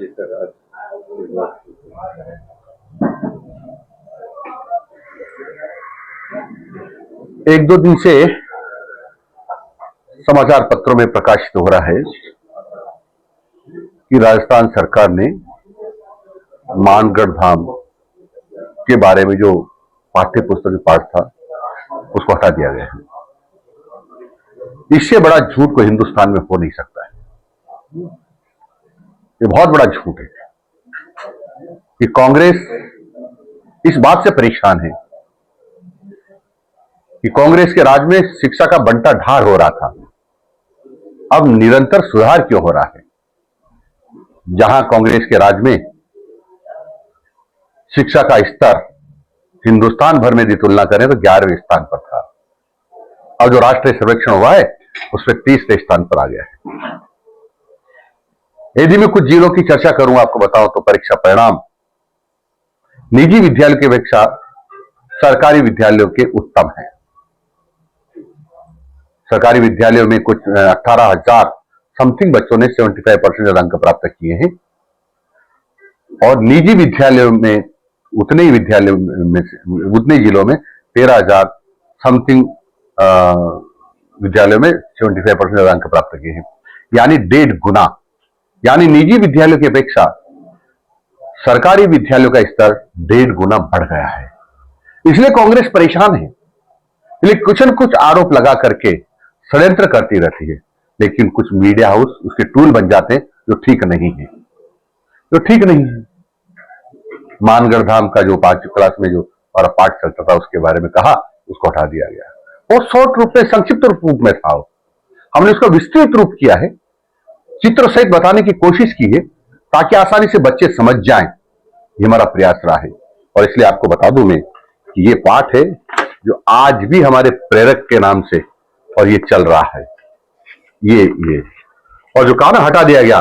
जी sir. एक दो दिन से समाचार पत्रों में प्रकाशित हो रहा है कि राजस्थान सरकार ने मानगढ़ धाम के बारे में जो पाठ्य पुस्तक में पाठ था उसको हटा दिया गया है। इससे बड़ा झूठ को हिंदुस्तान में हो नहीं सकता है। ये बहुत बड़ा झूठ है कि कांग्रेस इस बात से परेशान है कि कांग्रेस के राज में शिक्षा का बंटा ढार हो रहा था, अब निरंतर सुधार क्यों हो रहा है। जहां कांग्रेस के राज में शिक्षा का स्तर हिंदुस्तान भर में यदि तुलना करें तो 11वें स्थान पर था, अब जो राष्ट्रीय सर्वेक्षण हुआ है उसमें 30वें स्थान पर आ गया है। यदि मैं कुछ जिलों की चर्चा करूं, आपको बताऊं तो परीक्षा परिणाम निजी विद्यालयों की अपेक्षा सरकारी विद्यालयों के उत्तम है। सरकारी विद्यालयों में कुछ 18,000 समथिंग बच्चों ने 75% अंक प्राप्त किए हैं और निजी विद्यालयों में उतने ही विद्यालयों में उतने जिलों में 13,000 समथिंग विद्यालयों में 75% अंक प्राप्त किए हैं, यानी 1.5 गुना। यानी निजी विद्यालयों की अपेक्षा सरकारी विद्यालयों का स्तर 1.5 गुना बढ़ गया है। इसलिए कांग्रेस परेशान है, इसलिए कुछ न कुछ आरोप लगा करके षड्यंत्र करती रहती है, लेकिन कुछ मीडिया हाउस उसके टूल बन जाते हैं जो ठीक नहीं है, जो ठीक नहीं है। मानगढ़ धाम का जो 5वीं क्लास में जो हमारा पाठ चलता था उसके बारे में कहा, उसको हटा दिया गया और शॉर्ट रूप में, संक्षिप्त रूप में था। हमने उसका विस्तृत रूप किया है, चित्र सहित बताने की कोशिश की है ताकि आसानी से बच्चे समझ जाएं। ये हमारा प्रयास रहा है और इसलिए आपको बता दूं मैं कि ये पाठ है जो आज भी हमारे प्रेरक के नाम से और ये चल रहा है। ये और जो कहा हटा दिया गया,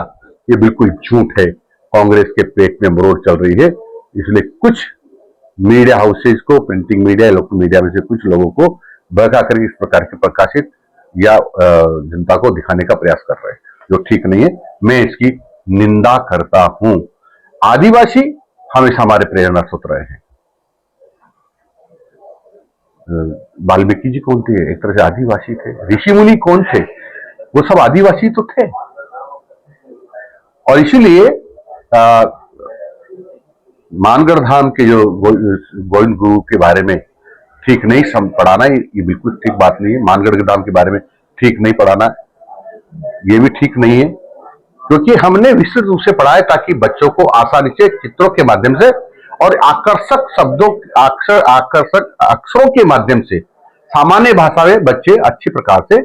ये बिल्कुल झूठ है। कांग्रेस के पेट में मरोड़ चल रही है, इसलिए कुछ मीडिया हाउसेज को, प्रिंटिंग मीडिया, इलेक्ट्रॉनिक मीडिया में से कुछ लोगों को बहका कर इस प्रकार के प्रकाशित या जनता को दिखाने का प्रयास कर रहे हैं, जो ठीक नहीं है। मैं इसकी निंदा करता हूं। आदिवासी हमेशा हमारे प्रेरणा स्रोत रहे हैं। वाल्मीकि जी कौन थे? एक तरह से आदिवासी थे। ऋषि मुनि कौन थे? वो सब आदिवासी तो थे। और इसीलिए मानगढ़ धाम के जो गोविंद गुरु के बारे में ठीक नहीं पढ़ाना, ये बिल्कुल ठीक बात नहीं है। मानगढ़ धाम के बारे में ठीक नहीं पढ़ाना, ये भी ठीक नहीं है, क्योंकि हमने विस्तृत रूप से पढ़ा है ताकि बच्चों को आसानी से चित्रों के माध्यम से और आकर्षक शब्दों, आकर्षक अक्षरों के माध्यम से सामान्य भाषा में बच्चे अच्छी प्रकार से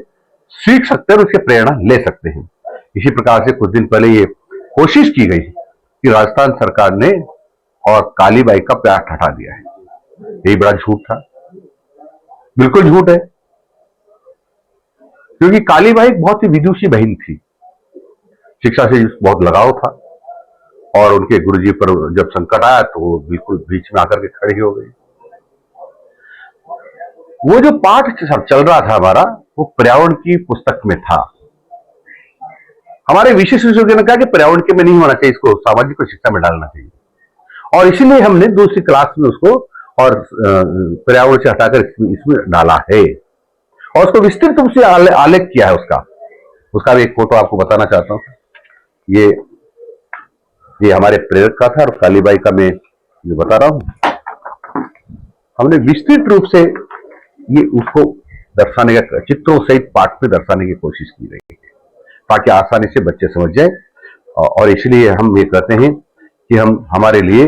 सीख सकते हैं और उसकी प्रेरणा ले सकते हैं। इसी प्रकार से कुछ दिन पहले ये कोशिश की गई कि राजस्थान सरकार ने और कालीबाई का पाठ हटा दिया है। यही बड़ा झूठ था, बिल्कुल झूठ है, क्योंकि कालीबाई एक बहुत ही विदुषी बहन थी, शिक्षा से बहुत लगाव था और उनके गुरुजी पर जब संकट आया तो वो बिल्कुल बीच में आकर के खड़ी हो गई। वो जो पाठ चल रहा था हमारा, वो पर्यावरण की पुस्तक में था। हमारे विशेष विशेषज्ञों ने कहा कि पर्यावरण के में नहीं होना चाहिए, इसको सामाजिक शिक्षा में डालना चाहिए, और इसीलिए हमने दूसरी क्लास में उसको और पर्यावरण से हटाकर इसमें डाला है और उसको विस्तृत रूप से आलेख किया है। उसका भी एक फोटो आपको बताना चाहता हूं। ये हमारे प्रेरक का था और कालीबाई का मैं जो बता रहा हूं, हमने विस्तृत रूप से ये उसको दर्शाने का, चित्रों सहित पाठ में दर्शाने की कोशिश की गई है ताकि आसानी से बच्चे समझ जाए। और इसलिए हम ये कहते हैं कि हमारे लिए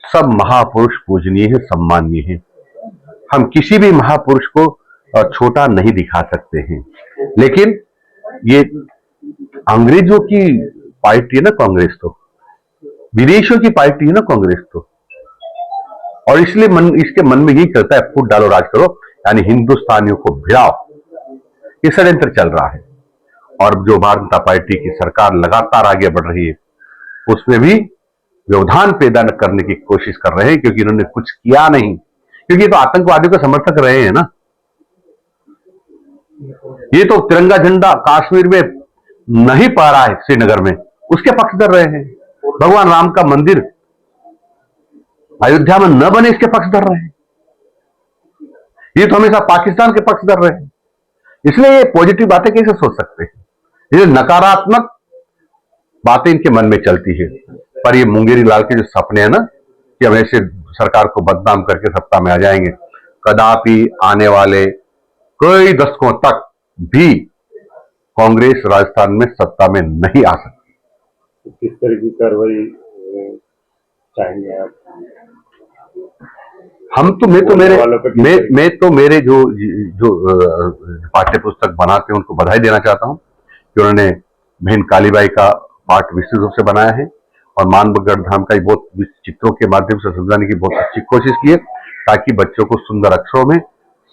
सब महापुरुष पूजनीय है, सम्माननीय है। हम किसी भी महापुरुष को छोटा नहीं दिखा सकते हैं, लेकिन ये अंग्रेजों की पार्टी है ना कांग्रेस, तो विदेशियों की पार्टी है ना कांग्रेस तो, और इसलिए इसके मन में यही चलता है, फूट डालो राज करो, यानी हिंदुस्तानियों को भिड़ाओ। ये षड्यंत्र चल रहा है और जो भारतीय जनता पार्टी की सरकार लगातार आगे बढ़ रही है उसमें भी व्यवधान पैदा करने की कोशिश कर रहे हैं, क्योंकि इन्होंने कुछ किया नहीं, क्योंकि ये तो आतंकवादियों के समर्थक रहे हैं ना। ये तो तिरंगा झंडा कश्मीर में नहीं पा रहा है, श्रीनगर में, उसके पक्ष कर रहे हैं। भगवान राम का मंदिर अयोध्या में न बने इसके पक्षधर रहे हैं। ये तो हमेशा पाकिस्तान के पक्षधर रहे हैं। इसलिए ये पॉजिटिव बातें कैसे सोच सकते हैं? ये नकारात्मक बातें इनके मन में चलती है। पर ये मुंगेरी लाल के जो सपने हैं ना कि हम ऐसे सरकार को बदनाम करके सत्ता में आ जाएंगे, कदापि आने वाले कई दशकों तक भी कांग्रेस राजस्थान में सत्ता में नहीं आ सकती। किस तरह की कार्रवाई चाहेंगे आप? मैं तो मेरे जो पाठ्य पुस्तक बनाते हैं उनको बधाई देना चाहता हूं कि उन्होंने बहन कालीबाई का पाठ विस्तृत रूप से बनाया है और मानगढ़ धाम का बहुत चित्रों के माध्यम से समझाने की बहुत अच्छी कोशिश की है, ताकि बच्चों को सुंदर अक्षरों में,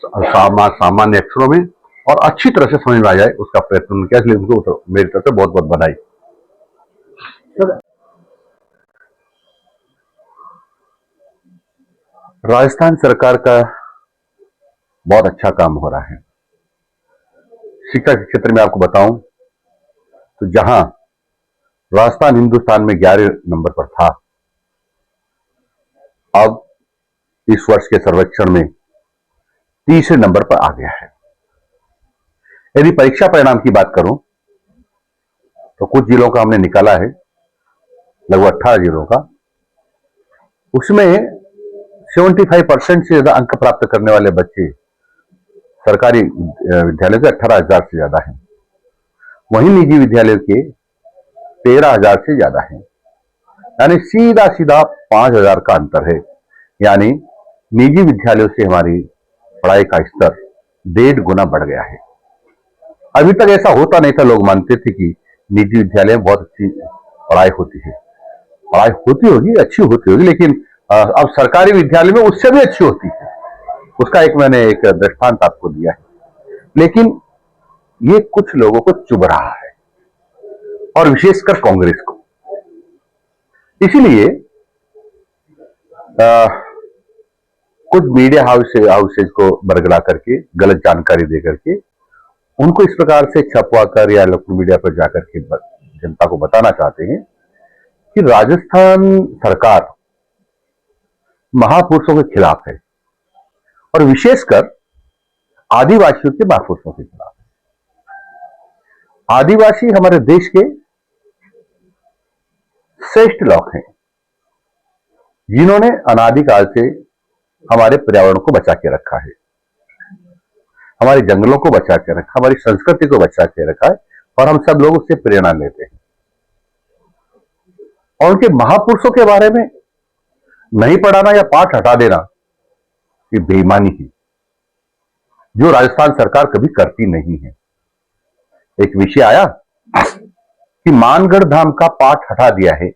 सामान्य अक्षरों में और अच्छी तरह से समझ में आ जाए, उसका प्रयत्न उन्होंने किया। इसलिए उनको मेरी तरफ से बहुत बहुत बधाई। राजस्थान सरकार का बहुत अच्छा काम हो रहा है। शिक्षा के क्षेत्र में आपको बताऊं तो जहां राजस्थान हिंदुस्तान में 11 नंबर पर था, अब इस वर्ष के सर्वेक्षण में 30 नंबर पर आ गया है। यदि परीक्षा परिणाम की बात करूं तो कुछ जिलों का हमने निकाला है, लगभग 18 जिलों का, उसमें 75% से ज्यादा अंक प्राप्त करने वाले बच्चे सरकारी विद्यालय के 18,000 से ज्यादा हैं। वहीं निजी विद्यालय के 13,000 से ज्यादा हैं। यानी सीधा सीधा 5,000 का अंतर है। यानी निजी विद्यालयों से हमारी पढ़ाई का स्तर 1.5 गुना बढ़ गया है। अभी तक ऐसा होता नहीं था। लोग मानते थे कि निजी विद्यालय में बहुत अच्छी पढ़ाई होती है। पढ़ाई होती होगी, अच्छी होती होगी, लेकिन अब सरकारी विद्यालय में उससे भी अच्छी होती है। उसका मैंने एक दृष्टांत आपको दिया है। लेकिन ये कुछ लोगों को चुभ रहा है, और विशेषकर कांग्रेस को। इसीलिए कुछ मीडिया हाउसेज को बरगला करके, गलत जानकारी दे करके, उनको इस प्रकार से छपवा कर या लोकल मीडिया पर जाकर के जनता को बताना चाहते हैं कि राजस्थान सरकार महापुरुषों के खिलाफ है, और विशेषकर आदिवासियों के महापुरुषों के खिलाफ है। आदिवासी हमारे देश के श्रेष्ठ लोग हैं, जिन्होंने अनादिकाल से हमारे पर्यावरण को बचा के रखा है, हमारे जंगलों को बचा के रखा, हमारी संस्कृति को बचा के रखा है, और हम सब लोग उससे प्रेरणा लेते हैं। और उनके महापुरुषों के बारे में नहीं पढ़ाना या पाठ हटा देना, ये बेईमानी है, जो राजस्थान सरकार कभी करती नहीं है। एक विषय आया कि मानगढ़ धाम का पाठ हटा दिया है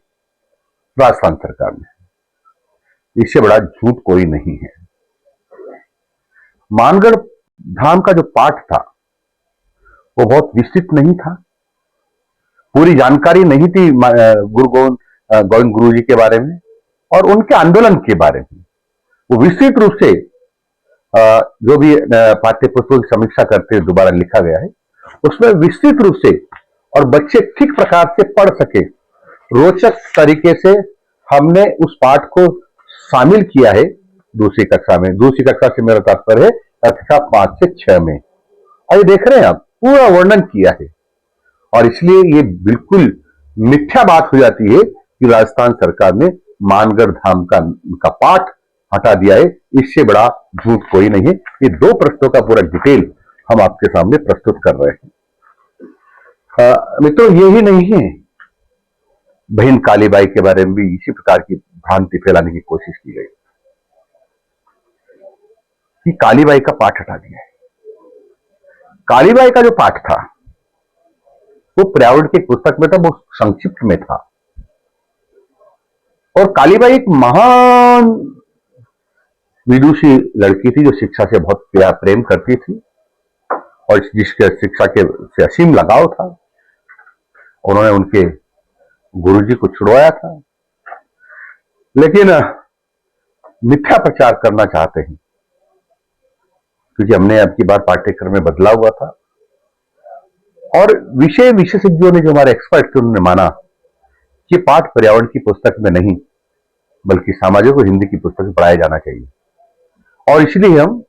राजस्थान सरकार ने। इससे बड़ा झूठ कोई नहीं है। मानगढ़ धाम का जो पाठ था वो बहुत विस्तृत नहीं था, पूरी जानकारी नहीं थी गोविंद गुरु जी के बारे में और उनके आंदोलन के बारे में। वो विस्तृत रूप से जो भी पाठ्य पुस्तकों की समीक्षा करते हुए दोबारा लिखा गया है, उसमें विस्तृत रूप से और बच्चे ठीक प्रकार से पढ़ सके, रोचक तरीके से हमने उस पाठ को शामिल किया है दूसरी कक्षा में। दूसरी कक्षा से मेरा तात्पर्य है कक्षा 5 से 6 में। अभी देख रहे हैं आप, पूरा वर्णन किया है। और इसलिए ये बिल्कुल मिथ्या बात हो जाती है कि राजस्थान सरकार ने मानगढ़ धाम का पाठ हटा दिया है। इससे बड़ा झूठ कोई नहीं है। ये 2 प्रश्नों का पूरा डिटेल हम आपके सामने प्रस्तुत कर रहे हैं। मित्रों, ये ही नहीं है, बहन कालीबाई के बारे में भी इसी प्रकार की भ्रांति फैलाने की कोशिश की गई कि कालीबाई का पाठ हटा दिया है। कालीबाई का जो पाठ था वो पर्यावरण की पुस्तक में था, वो संक्षिप्त में था। और कालीबाई एक महान विदुषी लड़की थी जो शिक्षा से बहुत प्रेम करती थी और जिसके शिक्षा के से असीम लगाव था। उन्होंने उनके गुरुजी को छुड़वाया था, लेकिन मिथ्या प्रचार करना चाहते हैं, क्योंकि हमने अब की बार पाठ्यक्रम में बदला हुआ था और विषय विशेषज्ञों ने, जो हमारे एक्सपर्ट थे, उन्होंने माना ये पाठ पर्यावरण की पुस्तक में नहीं बल्कि सामाजिक और हिंदी की पुस्तक में पढ़ाया जाना चाहिए। और इसलिए हम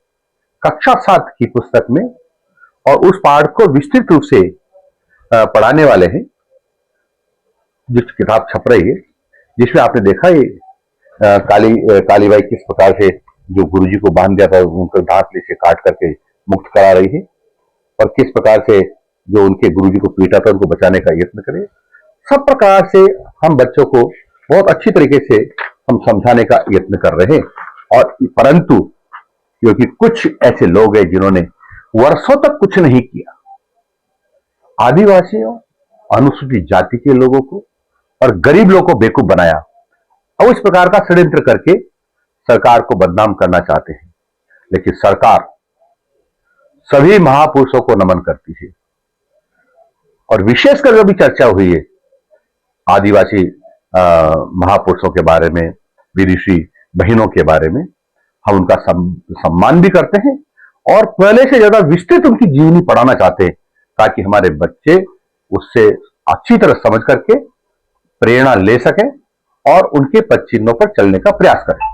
कक्षा 7 की पुस्तक में और उस पाठ को विस्तृत रूप से पढ़ाने वाले हैं। जो किताब छप रही है जिसमें आपने देखा ये कालीबाई किस प्रकार से जो गुरुजी को बांध दिया था उनको दांत से काट करके मुक्त करा रही है, और किस प्रकार से जो उनके गुरुजी को पीटा था उनको बचाने का यत्न करे। सब प्रकार से हम बच्चों को बहुत अच्छी तरीके से हम समझाने का यत्न कर रहे हैं। और परंतु क्योंकि कुछ ऐसे लोग हैं जिन्होंने वर्षों तक कुछ नहीं किया, आदिवासियों, अनुसूचित जाति के लोगों को और गरीब लोगों को बेवकूफ बनाया, और इस प्रकार का षड्यंत्र करके सरकार को बदनाम करना चाहते हैं। लेकिन सरकार सभी महापुरुषों को नमन करती है, और विशेषकर जो भी चर्चा हुई है आदिवासी महापुरुषों के बारे में, विदुषी बहनों के बारे में, हम उनका सम्मान भी करते हैं और पहले से ज्यादा विस्तृत उनकी जीवनी पढ़ाना चाहते हैं, ताकि हमारे बच्चे उससे अच्छी तरह समझ करके प्रेरणा ले सकें और उनके पद चिन्हों पर चलने का प्रयास करें।